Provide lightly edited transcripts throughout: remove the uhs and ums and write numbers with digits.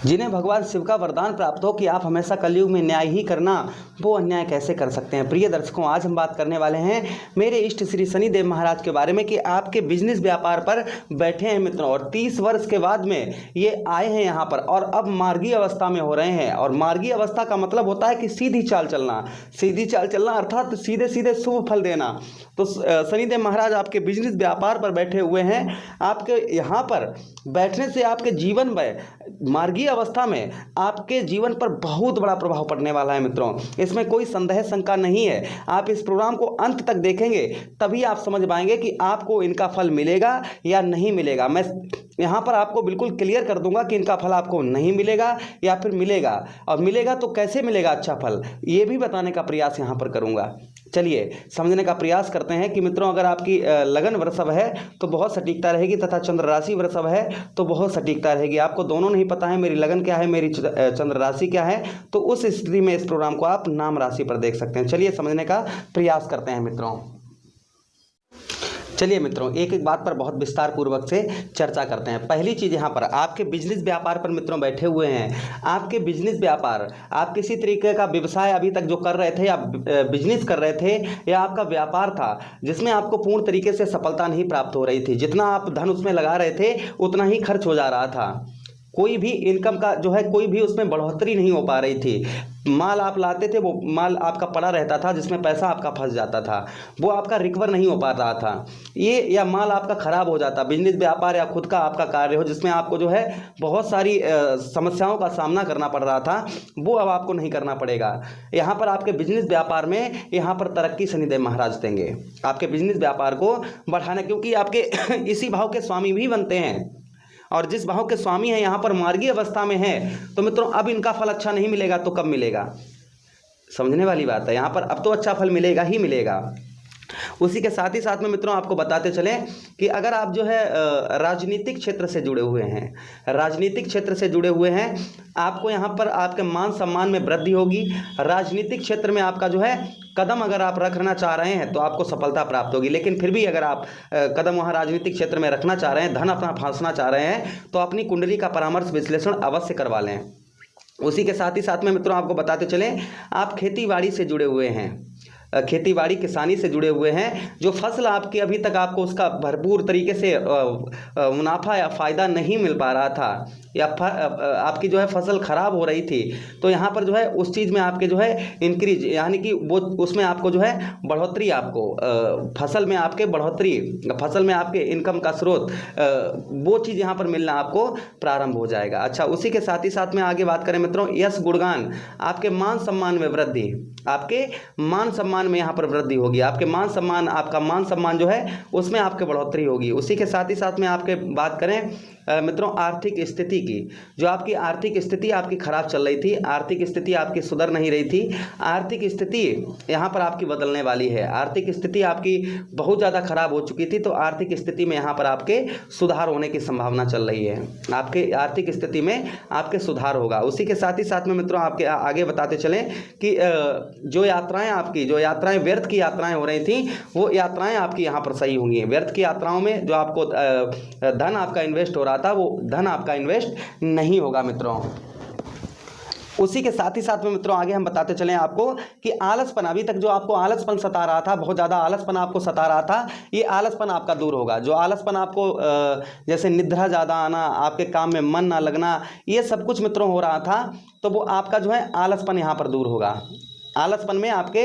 जिन्हें भगवान शिव का वरदान प्राप्त हो कि आप हमेशा कलयुग में न्याय ही करना, वो अन्याय कैसे कर सकते हैं। प्रिय दर्शकों, आज हम बात करने वाले हैं मेरे इष्ट श्री शनिदेव महाराज के बारे में कि आपके बिजनेस व्यापार पर बैठे हैं मित्रों, और 30 वर्ष के बाद में ये आए हैं यहाँ पर और अब मार्गीय अवस्था में हो रहे हैं। और मार्गीय अवस्था का मतलब होता है कि सीधी चाल चलना, सीधी चाल चलना अर्थात सीधे सीधे शुभ फल देना। तो शनिदेव महाराज आपके बिजनेस व्यापार पर बैठे हुए हैं। आपके यहाँ पर बैठने से आपके जीवन में मार्गीय अवस्था में आपके जीवन पर बहुत बड़ा प्रभाव पड़ने वाला है मित्रों, इसमें कोई संदेह शंका नहीं है। आप इस प्रोग्राम को अंत तक देखेंगे तभी आप समझ पाएंगे कि आपको इनका फल मिलेगा या नहीं मिलेगा। मैं यहाँ पर आपको बिल्कुल क्लियर कर दूंगा कि इनका फल आपको नहीं मिलेगा या फिर मिलेगा, और मिलेगा तो कैसे मिलेगा अच्छा फल, ये भी बताने का प्रयास यहाँ पर करूँगा। चलिए समझने का प्रयास करते हैं कि मित्रों, अगर आपकी लगन वृषभ है तो बहुत सटीकता रहेगी, तथा चंद्र राशि वृषभ है तो बहुत सटीकता रहेगी। आपको दोनों नहीं पता है मेरी लगन क्या है, मेरी चंद्र राशि क्या है, तो उस स्थिति में इस प्रोग्राम को आप नाम राशि पर देख सकते हैं। चलिए समझने का प्रयास करते हैं मित्रों। चलिए मित्रों, एक एक बात पर बहुत विस्तार पूर्वक से चर्चा करते हैं। पहली चीज़, यहाँ पर आपके बिजनेस व्यापार पर मित्रों बैठे हुए हैं। आपके बिजनेस व्यापार, आप किसी तरीके का व्यवसाय अभी तक जो कर रहे थे या बिजनेस कर रहे थे या आपका व्यापार था जिसमें आपको पूर्ण तरीके से सफलता नहीं प्राप्त हो रही थी, जितना आप धन उसमें लगा रहे थे उतना ही खर्च हो जा रहा था, कोई भी इनकम का जो है कोई भी उसमें बढ़ोतरी नहीं हो पा रही थी। माल आप लाते थे, वो माल आपका पड़ा रहता था जिसमें पैसा आपका फंस जाता था, वो आपका रिकवर नहीं हो पा रहा था, ये या माल आपका ख़राब हो जाता। बिजनेस व्यापार या खुद का आपका कार्य हो जिसमें आपको जो है बहुत सारी समस्याओं का सामना करना पड़ रहा था, वो अब आपको नहीं करना पड़ेगा। यहाँ पर आपके बिजनेस व्यापार में यहाँ पर तरक्की शनिदेव महाराज देंगे आपके बिजनेस व्यापार को बढ़ाना, क्योंकि आपके इसी भाव के स्वामी भी बनते हैं, और जिस भाव के स्वामी हैं यहाँ पर मार्गीय अवस्था में है, तो मित्रों अब इनका फल अच्छा नहीं मिलेगा तो कब मिलेगा, समझने वाली बात है। यहाँ पर अब तो अच्छा फल मिलेगा ही मिलेगा। उसी के साथ ही साथ में मित्रों आपको बताते चलें कि अगर आप जो है राजनीतिक क्षेत्र से जुड़े हुए हैं, राजनीतिक क्षेत्र से जुड़े हुए हैं, आपको यहाँ पर आपके मान सम्मान में वृद्धि होगी। राजनीतिक क्षेत्र में आपका जो है कदम अगर आप रखना चाह रहे हैं तो आपको सफलता प्राप्त होगी, लेकिन फिर भी अगर आप कदम वहाँ राजनीतिक क्षेत्र में रखना चाह रहे हैं, धन अपना फंसना चाह रहे हैं, तो अपनी कुंडली का परामर्श विश्लेषण अवश्य करवा लें। उसी के साथ ही साथ में मित्रों आपको बताते चलें, आप खेती बाड़ी से जुड़े हुए हैं, खेती बाड़ी किसानी से जुड़े हुए हैं, जो फसल आपकी अभी तक आपको उसका भरपूर तरीके से मुनाफा या फ़ायदा नहीं मिल पा रहा था, या आपकी जो है फसल ख़राब हो रही थी, तो यहाँ पर जो है उस चीज़ में आपके जो है इंक्रीज, यानी कि वो उसमें आपको जो है बढ़ोतरी, आपको फसल में आपके बढ़ोतरी, फसल में आपके इनकम का स्रोत, वो चीज़ यहाँ पर मिलना आपको प्रारंभ हो जाएगा। अच्छा, उसी के साथ ही साथ में आगे बात करें मित्रों, यश गुणगान, आपके मान सम्मान में वृद्धि, आपके मान सम्मान में यहाँ पर वृद्धि होगी, आपके मान सम्मान, आपका मान सम्मान जो है उसमें आपके बढ़ोतरी होगी। उसी के साथ ही साथ में आपके बात करें मित्रों आर्थिक स्थिति की, जो आपकी आर्थिक स्थिति आपकी खराब चल रही थी, आर्थिक स्थिति आपकी सुधर नहीं रही थी, आर्थिक स्थिति यहाँ पर आपकी बदलने वाली है। आर्थिक स्थिति आपकी बहुत ज़्यादा खराब हो चुकी थी, तो आर्थिक स्थिति में यहाँ पर आपके सुधार होने की संभावना चल रही है, आपके आर्थिक स्थिति में आपके सुधार होगा। उसी के साथ ही साथ में मित्रों आपके आगे बताते चलें कि जो यात्राएं आपकी, जो यात्राएं व्यर्थ की यात्राएं हो रही थी, वो यात्राएं आपकी यहाँ पर सही होंगी। व्यर्थ की यात्राओं में जो आपको धन आपका इन्वेस्ट हो रहा था, वो धन आपका इन्वेस्ट नहीं होगा मित्रों। उसी के साथ ही साथ में मित्रों आगे हम बताते चलें आपको कि आलसपन, अभी तक जो आपको आलसपन सता रहा था, बहुत ज़्यादा आलसपन आपको सता रहा था, ये आलसपन आपका दूर होगा। जो आलसपन आपको जैसे निद्रा ज़्यादा आना, आपके काम में मन ना लगना, ये सब कुछ मित्रों हो रहा था, तो वो आपका जो है आलसपन यहाँ पर दूर होगा। आलसपन में आपके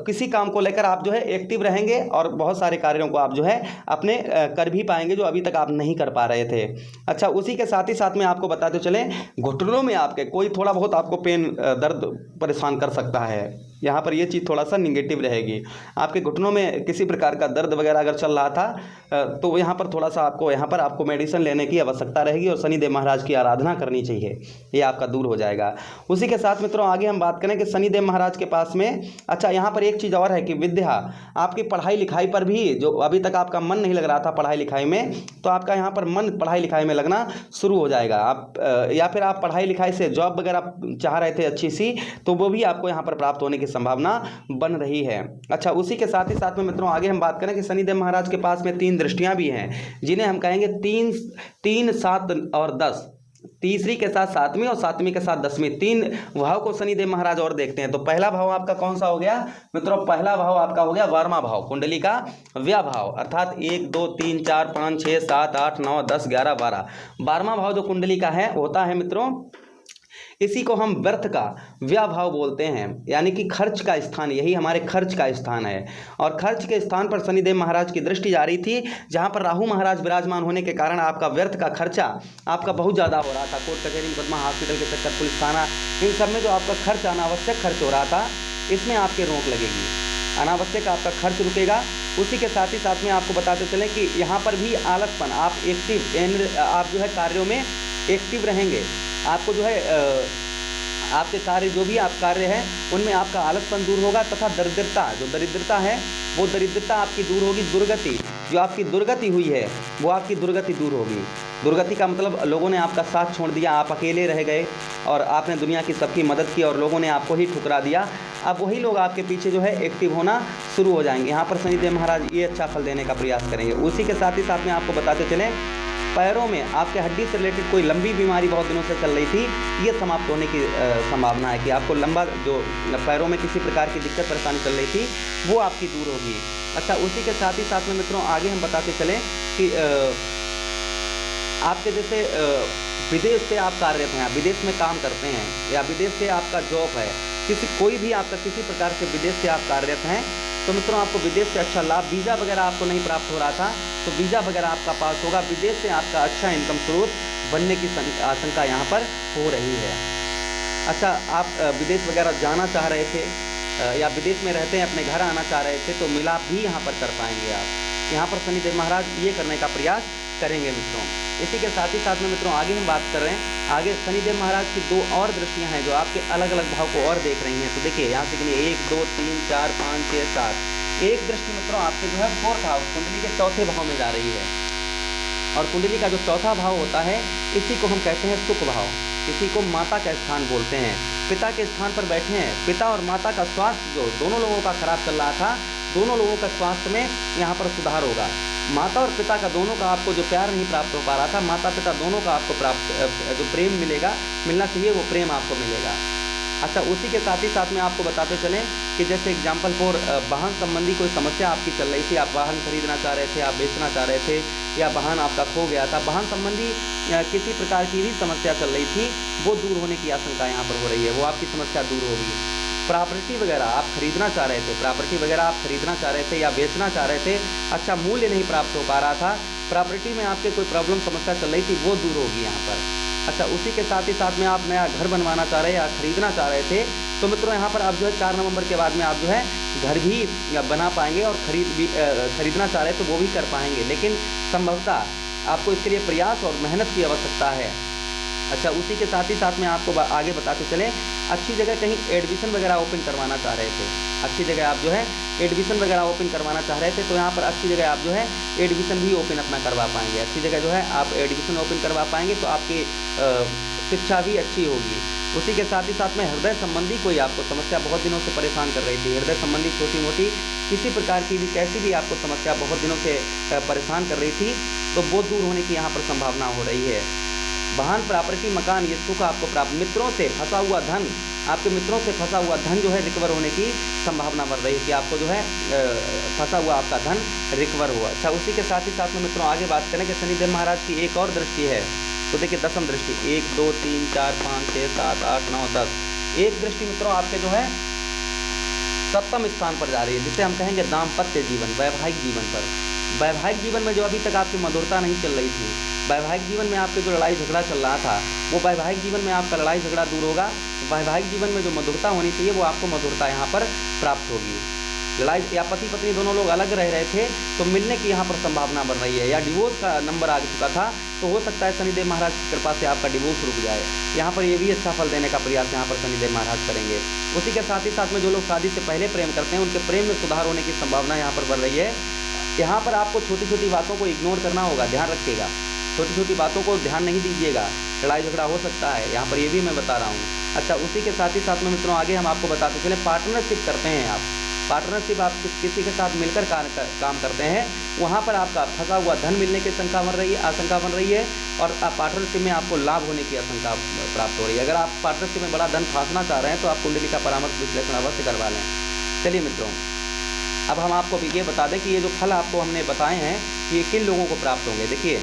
किसी काम को लेकर आप जो है एक्टिव रहेंगे और बहुत सारे कार्यों को आप जो है अपने कर भी पाएंगे जो अभी तक आप नहीं कर पा रहे थे। अच्छा, उसी के साथ ही साथ में आपको बताते चलें, घुटनों में आपके कोई थोड़ा बहुत आपको पेन, दर्द परेशान कर सकता है। यहाँ पर ये चीज़ थोड़ा सा निगेटिव रहेगी। आपके घुटनों में किसी प्रकार का दर्द वगैरह अगर चल रहा था तो यहाँ पर थोड़ा सा आपको मेडिसिन लेने की आवश्यकता रहेगी और शनिदेव महाराज की आराधना करनी चाहिए, ये आपका दूर हो जाएगा। उसी के साथ मित्रों आगे हम बात करें कि शनिदेव महाराज के पास में, अच्छा यहाँ पर एक चीज़ और है कि विद्या, आपकी पढ़ाई लिखाई पर भी, जो अभी तक आपका मन नहीं लग रहा था पढ़ाई लिखाई में, तो आपका यहाँ पर मन पढ़ाई लिखाई में लगना शुरू हो जाएगा। आप या फिर आप पढ़ाई लिखाई से जॉब वगैरह चाह रहे थे अच्छी सी, तो वो भी आपको यहाँ पर प्राप्त होने की संभावना बन रही है। अच्छा, उसी के साथ ही साथ में मित्रों आगे हम बात करें कि शनिदेव महाराज के पास में 3 दृष्टियां भी हैं, जिन्हें हम कहेंगे 3, 7 और 10। तीसरी के साथ सातवीं और सातवीं के साथ 10वीं, 3 भाव को शनिदेव महाराज और देखते हैं। तो पहला भाव आपका कौन सा हो गया मित्रों? पहला भाव आपका हो गया 12वां भाव, कुंडली का व्यय भाव, अर्थात 1 2 3 4 5 6 7 8 9 10 11 12, 12वां भाव जो कुंडली का है होता है मित्रों, इसी को हम व्यर्थ का व्यय भाव बोलते हैं, यानी कि खर्च का स्थान, यही हमारे खर्च का स्थान है। और खर्च के स्थान पर शनिदेव महाराज की दृष्टि जा रही थी, जहां पर राहु महाराज विराजमान होने के कारण आपका व्यर्थ का खर्चा आपका बहुत ज़्यादा हो रहा था। कोर्ट कचहरी, मुकदमा, हॉस्पिटल के चक्कर, पुलिस थाना, इन सब में जो आपका खर्च अनावश्यक खर्च हो रहा था, इसमें आपके रोक लगेगी, अनावश्यक आपका खर्च रुकेगा। उसी के साथ ही साथ में आपको बताते चलें कि यहाँ पर भी आलसपन, आप एक्टिव, आप जो है कार्यों में एक्टिव रहेंगे, आपको जो है आपके कार्य जो भी आप कार्य हैं उनमें आपका आलसपन दूर होगा, तथा दरिद्रता, जो दरिद्रता है वो दरिद्रता आपकी दूर होगी। दुर्गति, जो आपकी दुर्गति हुई है वो आपकी दुर्गति दूर होगी। दुर्गति का मतलब लोगों ने आपका साथ छोड़ दिया, आप अकेले रह गए और आपने दुनिया की सबकी मदद की और लोगों ने आपको ही ठुकरा दिया। अब वही लोग आपके पीछे जो है एक्टिव होना शुरू हो जाएंगे। यहाँ पर शनिदेव महाराज ये अच्छा फल देने का प्रयास करेंगे। उसी के साथ ही साथ में आपको बताते चलें, पैरों में आपके हड्डी से रिलेटेड कोई लंबी बीमारी बहुत दिनों से चल रही थी, ये समाप्त होने की संभावना है कि आपको लंबा जो पैरों में किसी प्रकार की दिक्कत परेशानी चल रही थी वो आपकी दूर होगी। अच्छा, उसी के साथ ही साथ में मित्रों आगे हम बताते चलें कि आपके जैसे विदेश से आप कार्यरत हैं, विदेश में काम करते हैं या विदेश से आपका जॉब है, कोई भी आपका किसी प्रकार से विदेश से आप कार्यरत हैं, तो मित्रों आपको विदेश से अच्छा लाभ, वीज़ा वगैरह आपको नहीं प्राप्त हो रहा था तो वीज़ा वगैरह आपका पास होगा। विदेश से आपका अच्छा इनकम स्रोत बनने की आशंका यहाँ पर हो रही है। अच्छा, आप विदेश वगैरह जाना चाह रहे थे या विदेश में रहते हैं अपने घर आना चाह रहे थे, तो मिलाप भी यहाँ पर कर पाएंगे आप। यहाँ पर शनिदेव महाराज ये करने का प्रयास करेंगे मित्रों। इसी के साथ ही साथ में मित्रों आगे हम बात कर रहे हैं, आगे शनिदेव महाराज की 2 और दृष्टियां हैं जो आपके अलग अलग भाव को और देख रही हैं। तो देखिए यहाँ से 1 2 3 4 5 6 7, एक दृष्टि मित्रों आपके जो है 4th हाउस, कुंडली के 4थे भाव में जा रही है। और कुंडली का जो 4था भाव होता है इसी को हम कहते हैं सुख भाव, इसी को माता का स्थान बोलते हैं। पिता के स्थान पर बैठे हैं, पिता और माता का स्वास्थ्य जो दोनों लोगों का खराब चल रहा था, दोनों लोगों का स्वास्थ्य में यहाँ पर सुधार होगा। माता और पिता का दोनों का आपको जो प्यार नहीं प्राप्त हो पा रहा था, माता पिता दोनों का आपको जो प्रेम मिलना चाहिए वो प्रेम आपको मिलेगा। अच्छा, उसी के साथ ही साथ में आपको बताते चलें कि जैसे एग्जाम्पल फॉर वाहन संबंधी कोई समस्या आपकी चल रही थी, आप वाहन खरीदना चाह रहे थे, आप बेचना चाह रहे थे, या वाहन आपका खो गया था, वाहन संबंधी किसी प्रकार की भी समस्या चल रही थी, वो दूर होने की आशंका यहाँ पर हो रही है, वो आपकी समस्या दूर होगी। प्रॉपर्टी वगैरह आप खरीदना चाह रहे थे, प्रॉपर्टी वगैरह आप खरीदना चाह रहे थे या बेचना चाह रहे थे, अच्छा मूल्य नहीं प्राप्त हो पा रहा था, प्रॉपर्टी में आपके कोई प्रॉब्लम समस्या चल रही थी, वो दूर होगी यहाँ पर। अच्छा, उसी के साथ ही साथ में आप नया घर बनवाना चाह रहे हैं या खरीदना चाह रहे थे, तो मित्रों यहाँ पर आप जो है 4 नवंबर के बाद में आप जो है घर भी बना पाएंगे और खरीदना चाह रहे हैं तो वो भी कर पाएंगे, लेकिन संभवतः आपको इसके लिए प्रयास और मेहनत की आवश्यकता है। अच्छा, उसी के साथ ही साथ में आपको आगे बताते चलें, अच्छी जगह कहीं एडमिशन वगैरह ओपन करवाना चाह रहे थे, अच्छी जगह आप जो है एडमिशन वगैरह ओपन करवाना चाह रहे थे, तो यहाँ पर अच्छी जगह आप जो है एडमिशन भी ओपन अपना करवा पाएंगे। अच्छी जगह जो है आप एडमिशन ओपन करवा पाएंगे तो आपकी शिक्षा भी अच्छी होगी। उसी के साथ ही साथ में हृदय संबंधी कोई आपको समस्या बहुत दिनों से परेशान कर रही थी, हृदय संबंधी छोटी मोटी किसी प्रकार की भी कैसी भी आपको समस्या बहुत दिनों से परेशान कर रही थी, तो वो दूर होने की यहाँ पर संभावना हो रही है। वाहन, प्रॉपर्टी, मकान, ये सुख आपको प्राप्त। मित्रों से फंसा हुआ धन, आपके मित्रों से फंसा हुआ धन जो है रिकवर होने की संभावना बढ़ रही है कि आपको जो है फंसा हुआ आपका धन रिकवर हुआ। अच्छा, उसी के साथ ही साथ में मित्रों आगे बात करें कि शनिदेव महाराज की एक और दृष्टि है, तो देखिए 10वीं दृष्टि, 1 2 3 4 5 6 7 8 9 10, एक दृष्टि मित्रों आपके जो है 7वें स्थान पर जा रही है, जिसे हम कहेंगे दाम्पत्य जीवन, वैवाहिक जीवन पर। वैवाहिक जीवन में जो अभी तक आपकी मधुरता नहीं चल रही थी, वैवाहिक जीवन में आपके जो लड़ाई झगड़ा चल रहा था, वो वैवाहिक जीवन में आपका लड़ाई झगड़ा दूर होगा। वैवाहिक जीवन में जो मधुरता होनी चाहिए वो आपको मधुरता यहाँ पर प्राप्त होगी। लड़ाई या पति पत्नी दोनों लोग अलग रह रहे थे तो मिलने की यहाँ पर संभावना बढ़ रही है, या डिवोर्स का नंबर आ चुका था तो हो सकता है शनिदेव महाराज की कृपा से आपका डिवोर्स रुक जाए। यहाँ पर ये भी अच्छा फल देने का प्रयास यहाँ पर शनिदेव महाराज करेंगे। उसी के साथ ही साथ में जो लोग शादी से पहले प्रेम करते हैं उनके प्रेम में सुधार होने की संभावना यहाँ पर बढ़ रही है। यहाँ पर आपको छोटी छोटी बातों को इग्नोर करना होगा, ध्यान रखिएगा, छोटी छोटी बातों को ध्यान नहीं दीजिएगा, लड़ाई झगड़ा हो सकता है, यहाँ पर ये भी मैं बता रहा हूँ। अच्छा, उसी के साथ ही साथ में मित्रों आगे हम आपको बताते चलें, पार्टनरशिप करते हैं आप, पार्टनरशिप आप किसी के साथ मिलकर काम करते हैं, वहाँ पर आपका फंसा हुआ धन मिलने की आशंका बन रही है और पार्टनरशिप में आपको लाभ होने की आशंका प्राप्त हो रही है। अगर आप पार्टनरशिप में बड़ा धन फंसना चाह रहे हैं तो आप कुंडली का परामर्श विश्लेषण अवश्य करवा लें। चलिए मित्रों, अब हम आपको ये बता दें कि ये जो फल आपको हमने बताए हैं ये किन लोगों को प्राप्त होंगे। देखिए,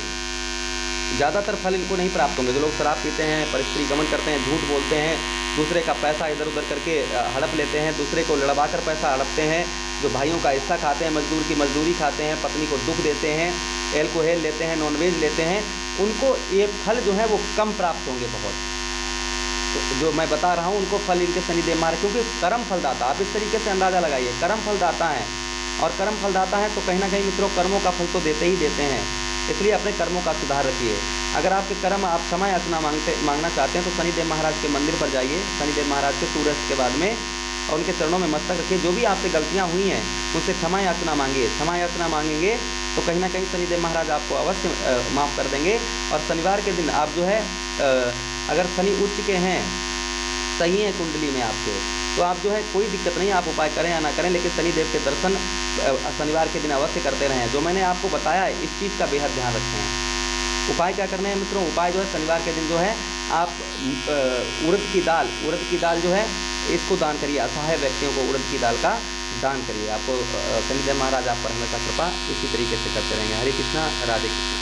ज़्यादातर फल इनको नहीं प्राप्त होंगे। जो लोग शराब पीते हैं, परस्त्री गमन करते हैं, झूठ बोलते हैं, दूसरे का पैसा इधर उधर करके हड़प लेते हैं, दूसरे को लड़वा कर पैसा हड़पते हैं, जो भाइयों का हिस्सा खाते हैं, मजदूर की मजदूरी खाते हैं, पत्नी को दुख देते हैं, एल्कोहल लेते हैं, नॉनवेज लेते हैं, उनको ये फल जो है वो कम प्राप्त होंगे बहुत। तो जो मैं बता रहा हूँ उनको फल इनके शनिदेव महाराज, क्योंकि कर्म फलदाता, आप इस तरीके से अंदाज़ा लगाइए, कर्म फलदाता हैं और कर्म फलदाता है तो कहीं ना कहीं मित्रों कर्मों का फल तो देते ही देते हैं। इसलिए अपने कर्मों का सुधार रखिए। अगर आपके कर्म आप क्षमा याचना मांगना चाहते हैं तो शनिदेव महाराज के मंदिर पर जाइए, शनिदेव महाराज के सूर्यास्त के बाद में, और उनके चरणों में मस्तक रखिए। जो भी आपसे गलतियाँ हुई हैं उनसे क्षमा याचना मांगिए। क्षमा याचना मांगेंगे तो कहीं ना कहीं शनिदेव महाराज आपको अवश्य माफ़ कर देंगे। और शनिवार के दिन आप जो है अगर शनि उच्च के हैं, सही है कुंडली में आपके, तो आप जो है कोई दिक्कत नहीं, आप उपाय करें या ना करें, लेकिन शनिदेव के दर्शन शनिवार के दिन अवश्य करते रहें। जो मैंने आपको बताया है इस चीज़ का बेहद ध्यान रखें। उपाय क्या करने हैं मित्रों? उपाय जो है शनिवार के दिन जो है आप उड़द की दाल जो है इसको दान करिए। असहाय व्यक्तियों को उड़द की दाल का दान करिए। आपको शनिदेव महाराज आप पर हमेशा कृपा इसी तरीके से करते रहेंगे। हरे कृष्णा, राधे कृष्णा।